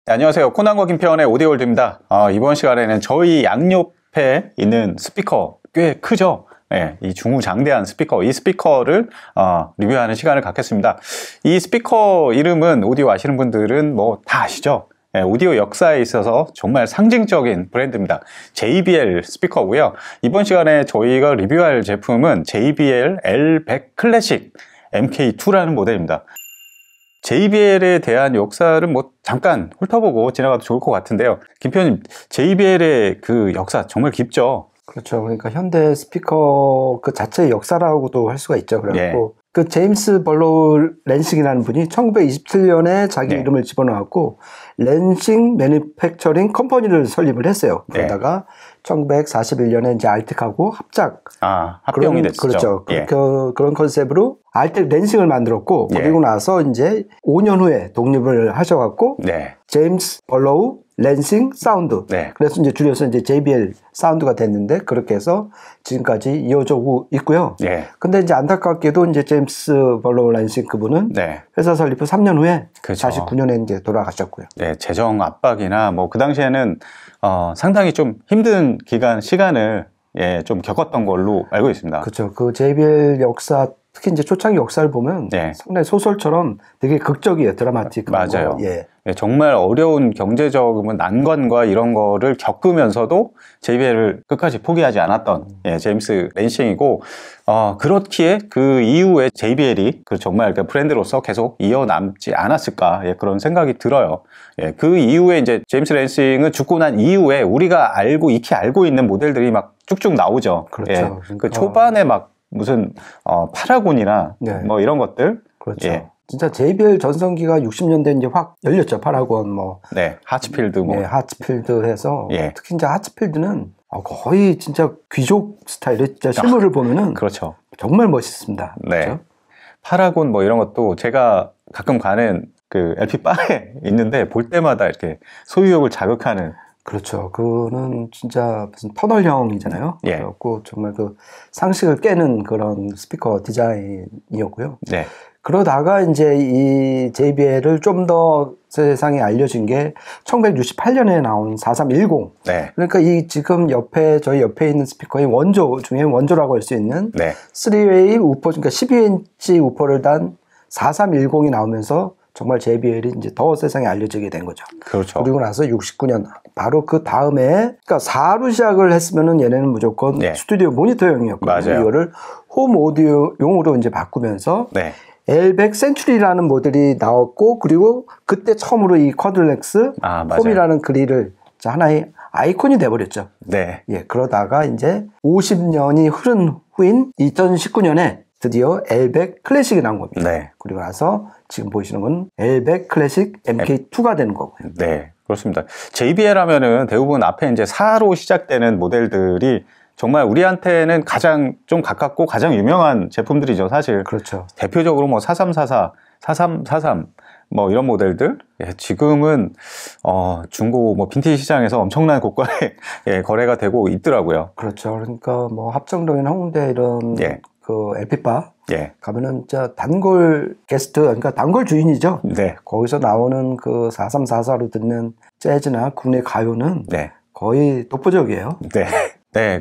네, 안녕하세요. 코난과 김태원의 오디오월드입니다. 이번 시간에는 저희 양옆에 있는 스피커 꽤 크죠? 네, 이 중후장대한 스피커, 이 스피커를 리뷰하는 시간을 갖겠습니다. 이 스피커 이름은 오디오 아시는 분들은 뭐 다 아시죠? 네, 오디오 역사에 있어서 정말 상징적인 브랜드입니다. JBL 스피커고요. 이번 시간에 저희가 리뷰할 제품은 JBL L100 클래식 MK2라는 모델입니다. JBL에 대한 역사를 뭐 잠깐 훑어보고 지나가도 좋을 것 같은데요. 김표님, JBL의 그 역사 정말 깊죠? 그렇죠. 그러니까 현대 스피커 그 자체의 역사라고도 할 수가 있죠. 그래갖고 그 제임스 벌로우 랜싱이라는 분이 1927년에 자기 이름을 집어넣었고 랜싱 매니팩처링 컴퍼니를 설립을 했어요. 그러다가 1941년에 이제 알텍하고 합병이 됐죠. 그렇죠. 그런 컨셉으로 알텍 랜싱을 만들었고 그리고 나서 이제 5년 후에 독립을 하셔갖고 제임스 벌로우 랜싱 사운드. 그래서 이제 줄여서 이제 JBL 사운드가 됐는데 그렇게 해서 지금까지 이어져 오고 있고요. 근데 이제 안타깝게도 이제 제임스 벌로우 랜싱 그분은 회사 설립 후 3년 후에 49년에 이제 돌아가셨고요. 재정 압박이나 뭐 그 당시에는 상당히 좀 힘든 시간을 좀 겪었던 걸로 알고 있습니다. 그렇죠. 그 JBL 역사 특히 이제 초창기 역사를 보면 상당히 소설처럼 되게 극적이에요. 드라마틱. 맞아요. 정말 어려운 경제적 난관과 이런 거를 겪으면서도 JBL을 끝까지 포기하지 않았던 제임스 랜싱이고 그렇기에 그 이후에 JBL이 정말 브랜드로서 계속 이어남지 않았을까 그런 생각이 들어요. 그 이후에 이제 제임스 랜싱은 죽고 난 이후에 우리가 익히 알고 있는 모델들이 막 쭉쭉 나오죠. 그렇죠. 그 초반에 막 무슨 파라곤이나 뭐 이런 것들. 그렇죠. 진짜 JBL 전성기가 60년대 이제 확 열렸죠. 파라곤 하츠필드 하츠필드 해서 특히 이제 하츠필드는 거의 진짜 귀족 스타일의 진짜 실물을 보면은 그렇죠. 정말 멋있습니다. 그렇죠? 파라곤 뭐 이런 것도 제가 가끔 가는 그 LP 바에 있는데 볼 때마다 이렇게 소유욕을 자극하는. 그렇죠. 그거는 진짜 무슨 터널형이잖아요. 그래갖고 정말 그 상식을 깨는 그런 스피커 디자인이었고요. 그러다가 이제 이 JBL을 좀 더 세상에 알려진 게 1968년에 나온 4310. 그러니까 이 지금 저희 옆에 있는 스피커의 원조 중에 원조라고 할 수 있는 3웨이 우퍼, 그러니까 12인치 우퍼를 단 4310이 나오면서 정말 JBL이 이제 더 세상에 알려지게 된 거죠. 그렇죠. 그리고 나서 69년 바로 그 다음에 그러니까 4로 시작을 했으면은 얘네는 무조건 스튜디오 모니터용이었거든요. 이거를 홈 오디오용으로 이제 바꾸면서 L100 센츄리라는 모델이 나왔고 그리고 그때 처음으로 이 쿼드렉스 홈이라는 그릴을 하나의 아이콘이 돼버렸죠. 그러다가 이제 50년이 흐른 후인 2019년에 드디어 L100 클래식이 나온 겁니다. 그리고 나서 지금 보시는 건 L100 클래식 MK2가 되는 거고요. 그렇습니다. JBL 하면은 대부분 앞에 이제 4로 시작되는 모델들이 정말 우리한테는 가장 좀 가깝고 가장 유명한 제품들이죠, 사실. 그렇죠. 대표적으로 뭐 4344, 4343 뭐 이런 모델들 지금은 중고 뭐 빈티지 시장에서 엄청난 고가에 거래가 되고 있더라고요. 그렇죠. 그러니까 뭐 합정동이나 홍대 이런 그 LP바 가면은 진짜 단골 게스트, 그러니까 단골 주인이죠. 거기서 나오는 그 4344로 듣는 재즈나 국내 가요는 거의 독보적이에요.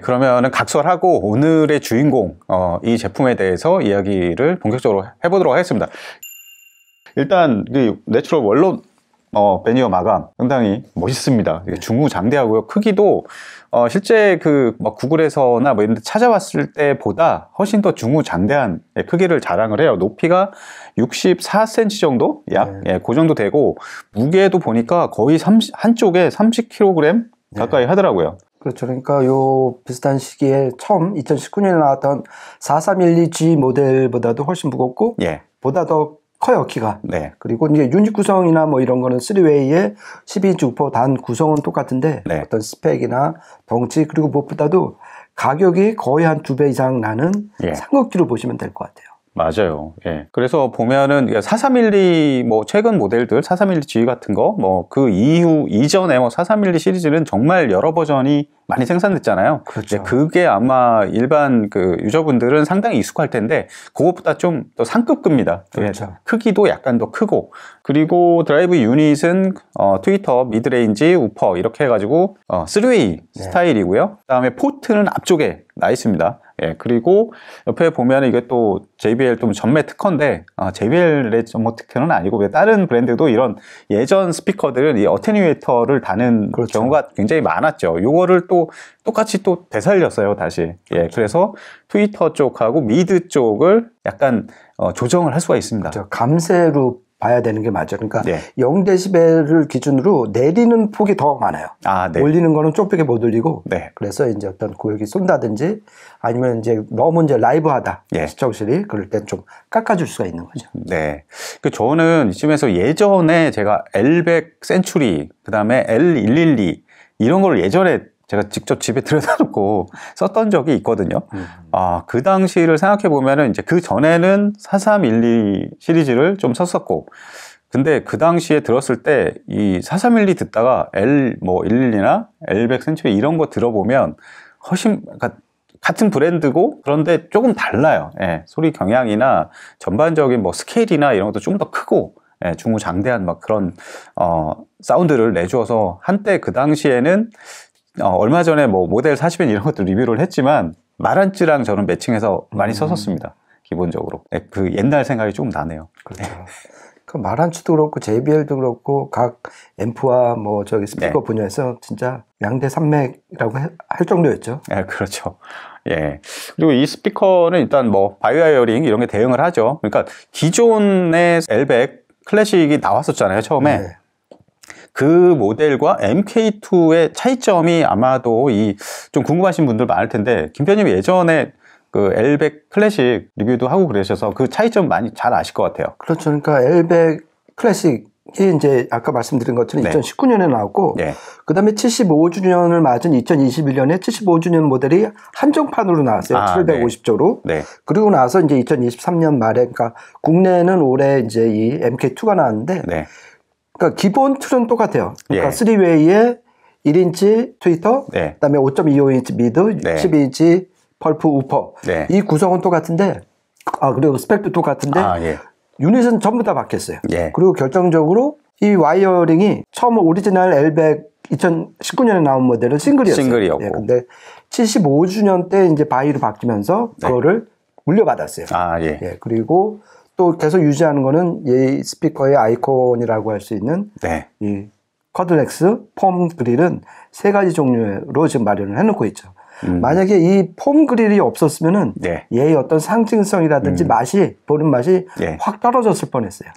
그러면은 각설하고 오늘의 주인공 이 제품에 대해서 이야기를 본격적으로 해보도록 하겠습니다. 일단 그 내추럴 원로 베니어 마감 상당히 멋있습니다. 중후장대하고요. 크기도 실제 구글에서나 뭐 이런 데 찾아봤을 때보다 훨씬 더 중후장대한 크기를 자랑을 해요. 높이가 64cm 정도? 그 정도 되고 무게도 보니까 거의 한쪽에 30kg 가까이 하더라고요. 그렇죠. 그러니까 요 비슷한 시기에 처음 2019년에 나왔던 4312G 모델보다도 훨씬 무겁고 보다 더 커요, 키가. 그리고 이제 유닛 구성이나 뭐 이런 거는 3웨이에 12인치 우퍼 단 구성은 똑같은데 어떤 스펙이나 덩치 그리고 무엇보다도 가격이 거의 한 2배 이상 나는 상급기로 보시면 될 것 같아요. 맞아요. 그래서 보면은 4312 뭐 최근 모델들 4312G 같은 거 뭐 그 이전에 뭐 4312 시리즈는 정말 여러 버전이 많이 생산됐잖아요. 그렇죠. 그게 아마 일반 그 유저분들은 상당히 익숙할 텐데 그것보다 좀 더 상급급입니다. 그렇죠. 크기도 약간 더 크고, 그리고 드라이브 유닛은 트위터, 미드레인지, 우퍼 이렇게 해가지고 3웨이 스타일이고요. 그다음에 포트는 앞쪽에 나 있습니다. 예, 그리고 옆에 보면 이게 또 JBL 또 전매 특허인데, JBL의 전매 특허는 아니고 다른 브랜드도 이런 예전 스피커들은 이 어테뉴에이터를 다는 그렇죠. 경우가 굉장히 많았죠. 요거를 또 똑같이 또 되살렸어요, 다시. 그렇죠. 예, 그래서 트위터 쪽하고 미드 쪽을 약간 조정을 할 수가 있습니다. 그렇죠. 감쇄로 봐야 되는 게 맞죠. 그러니까 네. 0dB를 기준으로 내리는 폭이 더 많아요. 네. 올리는 거는 쪽밖에 못 올리고. 네. 그래서 이제 어떤 고역이 쏜다든지 아니면 이제 너무 이제 라이브하다. 시청실이 그럴 땐 좀 깎아줄 수가 있는 거죠. 네. 저는 이쯤에서 예전에 제가 L100 센츄리, 그 다음에 L112 이런 걸 예전에 제가 직접 집에 들여다 놓고 썼던 적이 있거든요. 그 당시를 생각해 보면은 이제 그 전에는 4312 시리즈를 좀 썼었고, 근데 그 당시에 들었을 때 이 4312 듣다가 L112나 L100 센츄리 이런 거 들어보면 훨씬, 그러니까 같은 브랜드고 그런데 조금 달라요. 예, 소리 경향이나 전반적인 뭐 스케일이나 이런 것도 좀 더 크고, 예, 중후장대한 막 그런 사운드를 내주어서 한때 그 당시에는 얼마 전에 뭐 모델 40엔 이런 것도 리뷰를 했지만 마란츠랑 저는 매칭해서 많이 썼었습니다. 기본적으로. 네, 그 옛날 생각이 좀 나네요. 그렇죠. 그 마란츠도 그렇고 JBL도 그렇고 각 앰프와 뭐 저기 스피커 분야에서 진짜 양대 산맥이라고 할 정도였죠. 네, 그렇죠. 예. 그리고 이 스피커는 일단 뭐 바이오이어링 이런 게 대응을 하죠. 그러니까 기존의 L100 클래식이 나왔었잖아요, 처음에. 네. 그 모델과 MK2의 차이점이 아마도 좀 궁금하신 분들 많을 텐데, 김편님이 예전에 그 L100 클래식 리뷰도 하고 그러셔서 그 차이점 많이 잘 아실 것 같아요. 그렇죠. 그러니까 L100 클래식이 이제 아까 말씀드린 것처럼 2019년에 나왔고, 그 다음에 75주년을 맞은 2021년에 75주년 모델이 한정판으로 나왔어요. 750조로. 그리고 나서 이제 2023년 말에, 그러니까 국내는 올해 이제 이 MK2가 나왔는데, 그러니까 기본 틀은 똑같아요. 그러니까 3웨이에 1인치 트위터, 그다음에 5.25인치 미드, 12인치 펄프 우퍼. 이 구성은 똑같은데, 그리고 스펙도 똑같은데, 유닛은 전부 다 바뀌었어요. 그리고 결정적으로 이 와이어링이 처음 오리지널 L100 2019년에 나온 모델은 싱글이었어요. 싱글이었고. 근데 75주년 때 이제 바이로 바뀌면서 그거를 물려받았어요. 그리고 또 계속 유지하는 거는 이 스피커의 아이콘이라고 할 수 있는 이 커드렉스 폼 그릴은 3가지 종류로 지금 마련을 해놓고 있죠. 만약에 이 폼 그릴이 없었으면은 얘의 어떤 상징성이라든지 맛이, 보는 맛이 확 떨어졌을 뻔했어요.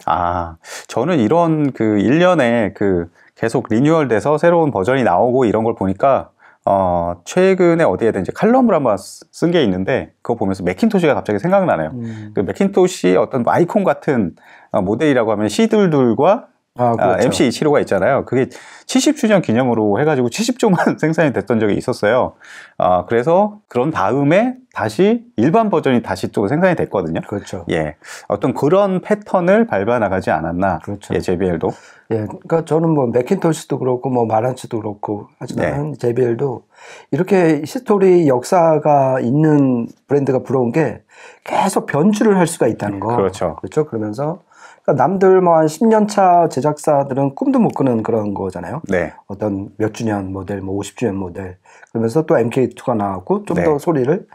저는 이런 그 1년에 그 계속 리뉴얼 돼서 새로운 버전이 나오고 이런 걸 보니까 최근에 어디에든지 칼럼을 한번 쓴 게 있는데, 그거 보면서 맥킨토시가 갑자기 생각나네요. 그 맥킨토시 어떤 아이콘 같은 모델이라고 하면 C22과 그렇죠. MC275가 있잖아요. 그게 70주년 기념으로 해가지고 70조만 생산이 됐던 적이 있었어요. 그래서 그런 다음에 다시 일반 버전이 다시 또 생산이 됐거든요. 그렇죠. 어떤 그런 패턴을 밟아 나가지 않았나. 그렇죠. JBL도. 그러니까 저는 뭐 맥킨토시도 그렇고 뭐 마란츠도 그렇고 하지만 JBL도 이렇게 히스토리 역사가 있는 브랜드가 부러운 게 계속 변주를 할 수가 있다는 거. 그렇죠. 그렇죠. 그러면서 그러니까 남들 뭐 한 10년 차 제작사들은 꿈도 못 꾸는 그런 거잖아요. 어떤 몇 주년 모델, 뭐 50주년 모델. 그러면서 또 MK2가 나왔고 좀 더 소리를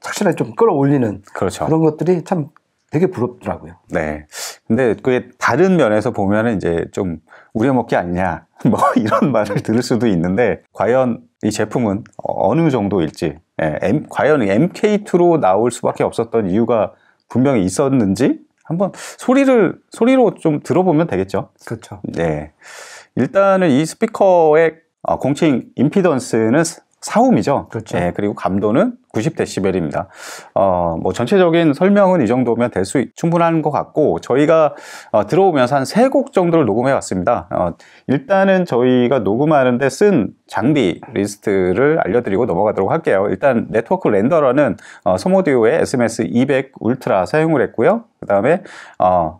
착실하게 좀 끌어올리는 그런 것들이 참 되게 부럽더라고요. 근데 그게 다른 면에서 보면은 이제 좀 우려먹기 아니냐, 뭐 이런 말을 들을 수도 있는데, 과연 이 제품은 어느 정도일지, 과연 MK2로 나올 수밖에 없었던 이유가 분명히 있었는지, 한번 소리로 좀 들어보면 되겠죠. 그렇죠. 일단은 이 스피커의 공칭 임피던스는 4옴이죠. 그렇죠. 그리고 감도는 90dB입니다. 뭐 전체적인 설명은 이 정도면 충분한 것 같고, 저희가 들어오면서 한 3곡 정도를 녹음해 왔습니다. 일단은 저희가 녹음하는데 쓴 장비 리스트를 알려드리고 넘어가도록 할게요. 일단 네트워크 렌더러는 소모디오의 SMS200 울트라 사용을 했고요. 그 다음에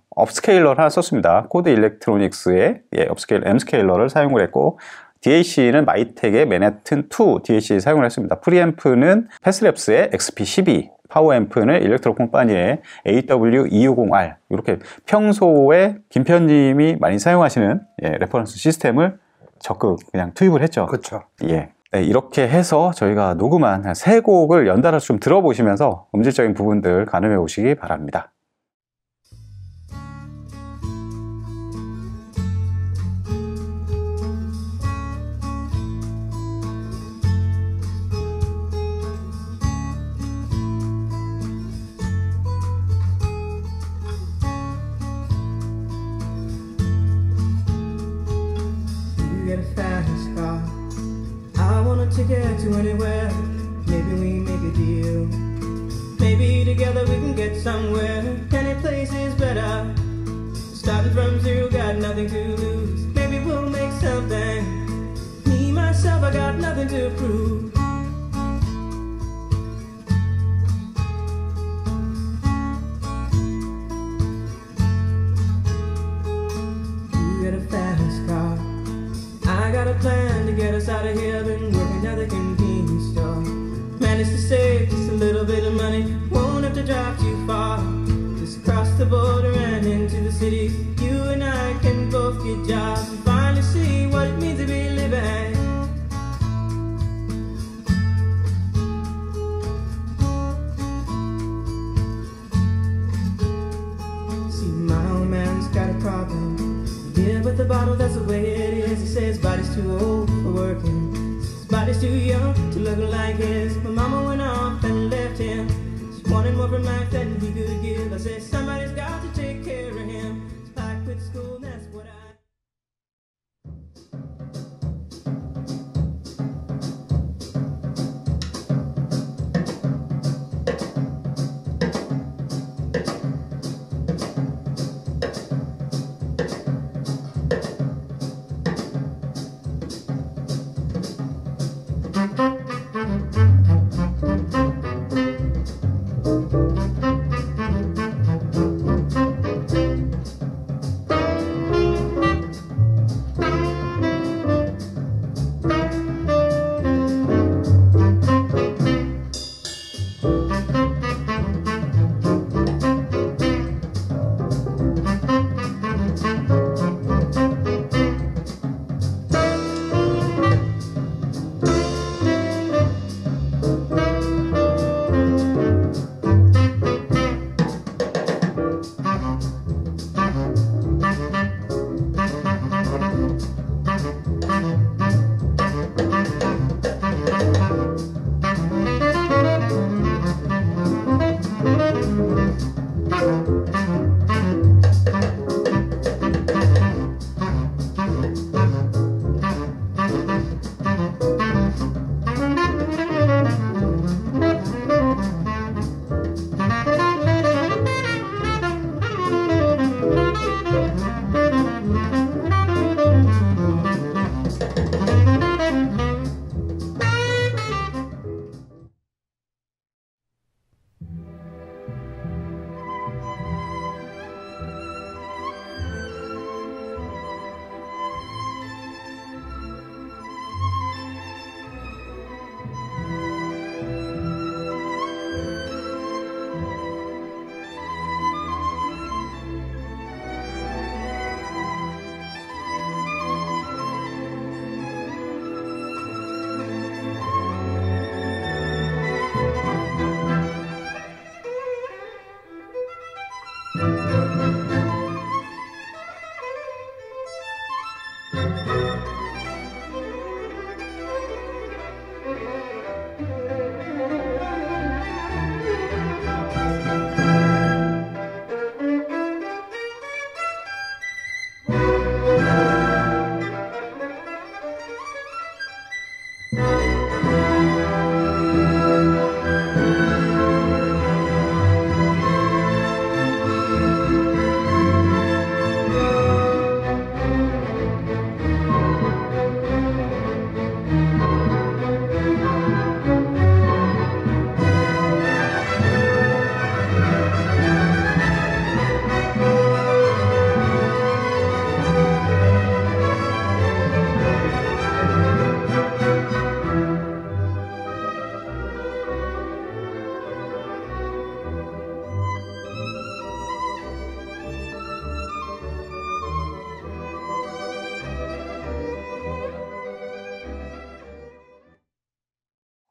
업스케일러를 하나 썼습니다. 코드 일렉트로닉스의 업스케일러, M스케일러를 사용을 했고, DAC는 마이텍의 맨해튼 2 DAC 사용을 했습니다. 프리앰프는 패스랩스의 XP12, 파워앰프는 일렉트로 콤파니의 AW250R. 이렇게 평소에 김편님이 많이 사용하시는 레퍼런스 시스템을 적극 그냥 투입을 했죠. 그렇죠. 예. 네, 이렇게 해서 저희가 녹음한 3곡을 연달아서 좀 들어보시면서 음질적인 부분들 가늠해 오시기 바랍니다. To get to anywhere, maybe we make a deal. Maybe together we can get somewhere. Any place is better. Starting from zero, got nothing to lose. Maybe we'll make something. Me, myself, I got nothing to prove. You got a fast car, I got a plan to get us out of here. Been working at the convenience store. Managed to save just a little bit of money. Won't have to drive too far. Just cross the border and into the city. You and I can both get jobs and finally see what it means to be living. See, my old man's got a problem. Yeah, but the bottle, that's the way it is. He says his body's too old for working. His body's too young to look like his. My mama went off and left him. She wanted more from life than he could give. I said somebody's got to take care of him. So I quit school, and that's what I...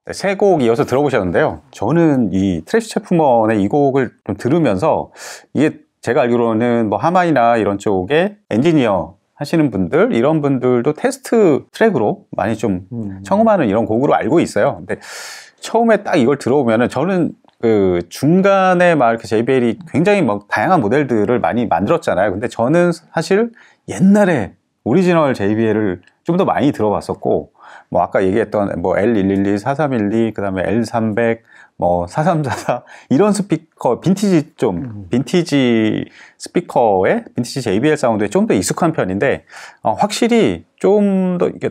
네, 세 곡 이어서 들어보셨는데요. 저는 이 트래시 채프먼의 이 곡을 좀 들으면서 이게 제가 알기로는 뭐 하만이나 이런 쪽에 엔지니어 하시는 분들, 이런 분들도 테스트 트랙으로 많이 좀 청음하는 이런 곡으로 알고 있어요. 근데 처음에 딱 이걸 들어오면은 저는 그 중간에 막 이렇게 JBL이 굉장히 막 다양한 모델들을 많이 만들었잖아요. 근데 저는 사실 옛날에 오리지널 JBL을 좀 더 많이 들어봤었고, 뭐 아까 얘기했던 뭐 L112, 4312, 그다음에 L300, 뭐 4344 이런 스피커 빈티지 빈티지 스피커에 빈티지 JBL 사운드에 좀 더 익숙한 편인데 확실히 좀 더 이게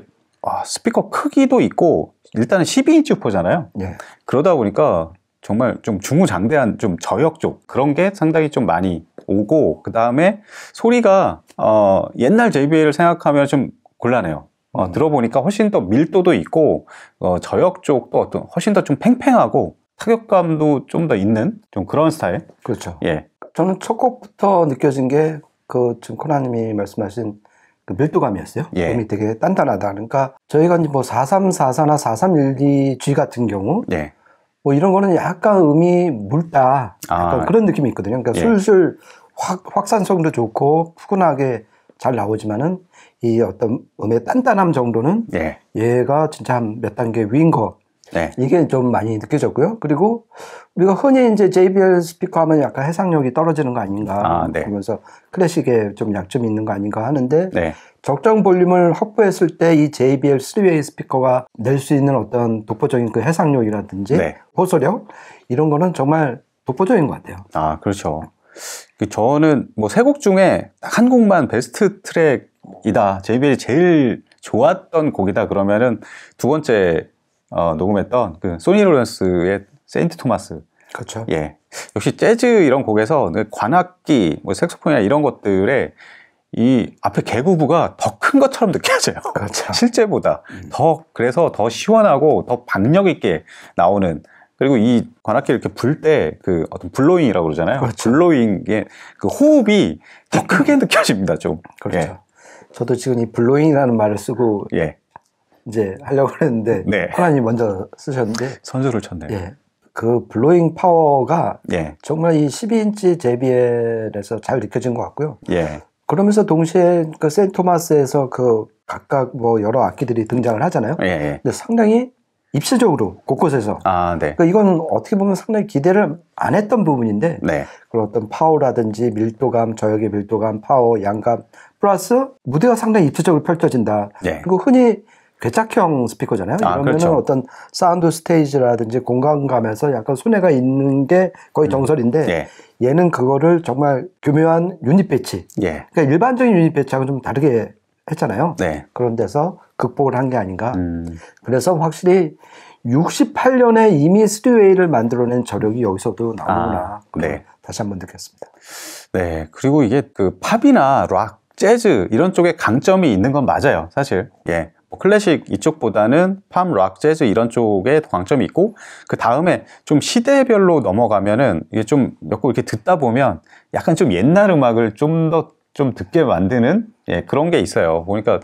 스피커 크기도 있고 일단은 12인치 우퍼잖아요. 네. 그러다 보니까 정말 좀 중후장대한 좀 저역 쪽 그런 게 상당히 좀 많이 오고, 그 다음에 소리가 옛날 JBL을 생각하면 좀 곤란해요. 들어보니까 훨씬 더 밀도도 있고 저역 쪽도 훨씬 더 좀 팽팽하고 타격감도 좀 더 있는 좀 그런 스타일. 그렇죠. 예. 저는 첫 곡부터 느껴진 게 지금 코나님이 말씀하신 그 밀도감이었어요. 예. 음이 되게 단단하다. 그러니까 저희가 이제 뭐 4344나 4312G 같은 경우 예. 뭐 이런 거는 약간 음이 묽다. 약간 그런 느낌이 있거든요. 그러니까 술술 확산성도 좋고 푸근하게 잘 나오지만은 이 어떤 음의 단단함 정도는 얘가 진짜 한 몇 단계 위인 거. 이게 좀 많이 느껴졌고요. 그리고 우리가 흔히 이제 JBL 스피커 하면 약간 해상력이 떨어지는 거 아닌가. 그러면서 클래식에 좀 약점이 있는 거 아닌가 하는데 적정 볼륨을 확보했을 때 이 JBL 3웨이 스피커가 낼 수 있는 어떤 독보적인 그 해상력이라든지 호소력 이런 거는 정말 독보적인 것 같아요. 그렇죠. 저는 뭐 세 곡 중에 딱 한 곡만 베스트 트랙이다, JBL이 제일 좋았던 곡이다 그러면은 두 번째 녹음했던 그 소니 로렌스의 세인트 토마스. 그렇죠. 예. 역시 재즈 이런 곡에서 관악기, 뭐 색소폰이나 이런 것들에 이 앞에 개구부가 더 큰 것처럼 느껴져요. 그렇죠. 실제보다 그래서 더 시원하고 더 박력 있게 나오는. 그리고 이 관악기를 이렇게 불 때 그 어떤 블로잉이라고 그러잖아요. 그렇죠. 블로잉의 그 호흡이 더 크게 느껴집니다, 좀. 그렇죠. 예. 저도 지금 이 블로잉이라는 말을 쓰고 이제 하려고 했는데 코나님 먼저 쓰셨는데 선수를 쳤네요. 예. 그 블로잉 파워가 정말 이 12인치 JBL에서 잘 느껴진 것 같고요. 그러면서 동시에 그 세인트 토마스에서 그 각각 뭐 여러 악기들이 등장을 하잖아요. 근데 상당히 입체적으로 곳곳에서 그러니까 이건 어떻게 보면 상당히 기대를 안 했던 부분인데 그런 어떤 파워라든지 밀도감, 저역의 밀도감, 파워, 양감 플러스 무대가 상당히 입체적으로 펼쳐진다. 그리고 흔히 괴착형 스피커잖아요. 이러면은 그렇죠. 어떤 사운드 스테이지라든지 공간감에서 약간 손해가 있는 게 거의 정설인데 얘는 그거를 정말 교묘한 유닛 배치. 그러니까 일반적인 유닛 배치하고 좀 다르게 했잖아요. 그런 데서 극복을 한 게 아닌가. 그래서 확실히 68년에 이미 3웨이를 만들어낸 저력이 여기서도 나오구나. 다시 한번 느꼈습니다. 그리고 이게 그 팝이나 락, 재즈 이런 쪽에 강점이 있는 건 맞아요, 사실. 뭐 클래식 이쪽보다는 팝, 락, 재즈 이런 쪽에 더 강점이 있고, 그 다음에 좀 시대별로 넘어가면은 이게 좀 몇 곡 이렇게 듣다 보면 약간 좀 옛날 음악을 좀 듣게 만드는 그런 게 있어요. 보니까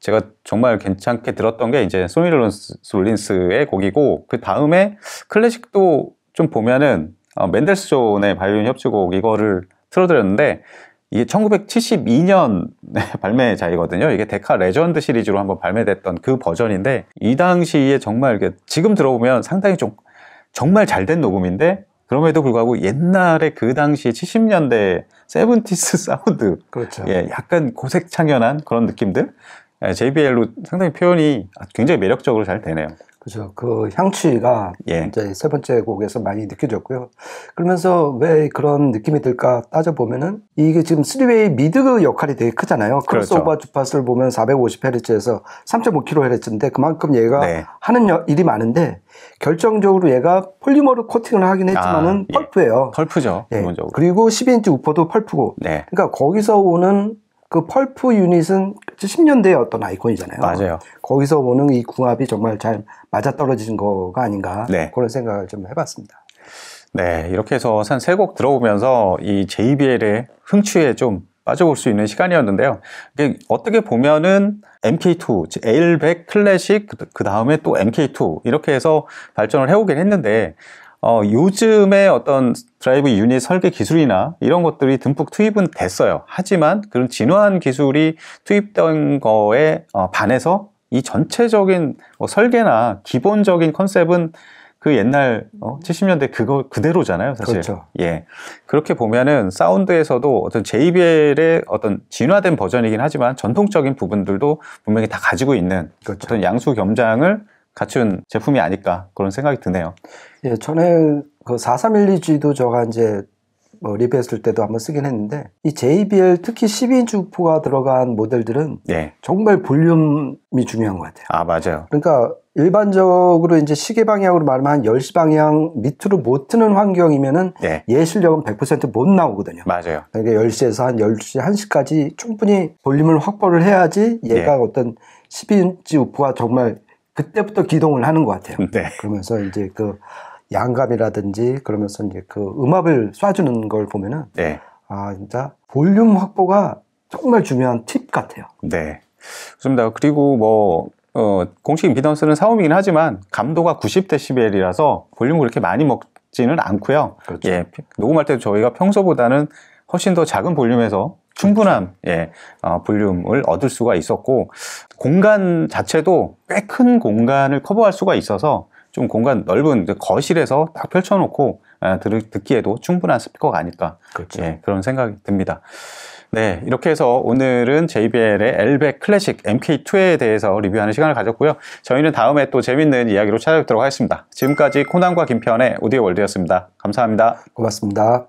제가 정말 괜찮게 들었던 게 이제 소니 롤린스의 곡이고, 그 다음에 클래식도 좀 보면은 멘델스존의 바이올린 협주곡 이거를 틀어드렸는데, 이게 1972년 발매자이거든요. 이게 데카 레전드 시리즈로 한번 발매됐던 그 버전인데, 이 당시에 정말 이게 지금 들어보면 상당히 좀 정말 잘된 녹음인데, 그럼에도 불구하고 옛날에 그 당시 70년대 세븐티스 사운드, 약간 고색창연한 그런 느낌들, JBL로 상당히 표현이 굉장히 매력적으로 잘 되네요. 그죠. 그 향취가 이제 세 번째 곡에서 많이 느껴졌고요. 그러면서 왜 그런 느낌이 들까 따져보면은 이게 지금 3웨이 미드 역할이 되게 크잖아요. 크로스오버 주파수를 보면 450Hz에서 3.5kHz인데 그만큼 얘가 하는 일이 많은데 결정적으로 얘가 폴리머로 코팅을 하긴 했지만은 펄프예요. 펄프죠. 기본적으로. 그리고 12인치 우퍼도 펄프고. 그러니까 거기서 오는 그 펄프 유닛은 10년대의 어떤 아이콘이잖아요. 맞아요. 거기서 오는 이 궁합이 정말 잘 맞아떨어진 거가 아닌가 그런 생각을 좀 해봤습니다. 이렇게 해서 한 세 곡 들어오면서 이 JBL의 흥취에 좀 빠져볼 수 있는 시간이었는데요. 어떻게 보면은 MK2, L100 클래식, 그 다음에 또 MK2 이렇게 해서 발전을 해오긴 했는데 요즘의 어떤 드라이브 유닛 설계 기술이나 이런 것들이 듬뿍 투입은 됐어요. 하지만 그런 진화한 기술이 투입된 거에 반해서 이 전체적인 설계나 기본적인 컨셉은 그 옛날 70년대 그거 그대로잖아요, 사실. 그렇죠. 예. 그렇게 보면은 사운드에서도 어떤 JBL의 어떤 진화된 버전이긴 하지만 전통적인 부분들도 분명히 다 가지고 있는 그렇죠. 어떤 양수 겸장을 갖춘 제품이 아닐까 그런 생각이 드네요. 예, 전에 그 4312G도 저가 이제 리뷰했을 때도 한번 쓰긴 했는데 이 JBL 특히 12인치 우프가 들어간 모델들은 네. 정말 볼륨이 중요한 것 같아요. 아, 맞아요. 그러니까 일반적으로 이제 시계 방향으로 말하면 한 10시 방향 밑으로 못 트는 환경이면은 네. 얘 실력은 100% 못 나오거든요. 맞아요. 그러니까 10시에서 한 10시, 1시까지 충분히 볼륨을 확보를 해야지 얘가 네. 어떤 12인치 우프가 정말 그때부터 기동을 하는 것 같아요. 네. 그러면서 이제 그 양감이라든지 그러면서 이제 그 음압을 쏴주는 걸 보면은 네. 아 진짜 볼륨 확보가 정말 중요한 팁 같아요. 네, 좋습니다. 그리고 뭐 공식 임피던스는 4옴이긴 하지만 감도가 90dB이라서 볼륨을 그렇게 많이 먹지는 않고요. 그렇죠. 예, 녹음할 때 저희가 평소보다는 훨씬 더 작은 볼륨에서 충분한 예, 볼륨을 얻을 수가 있었고 공간 자체도 꽤 큰 공간을 커버할 수가 있어서 좀 공간 넓은 거실에서 딱 펼쳐놓고 듣기에도 충분한 스피커가 아닐까 그렇죠. 예, 그런 생각이 듭니다. 네, 이렇게 해서 오늘은 JBL의 L100 클래식 MK2에 대해서 리뷰하는 시간을 가졌고요. 저희는 다음에 또 재밌는 이야기로 찾아뵙도록 하겠습니다. 지금까지 코난과 김편의 오디오 월드였습니다. 감사합니다. 고맙습니다.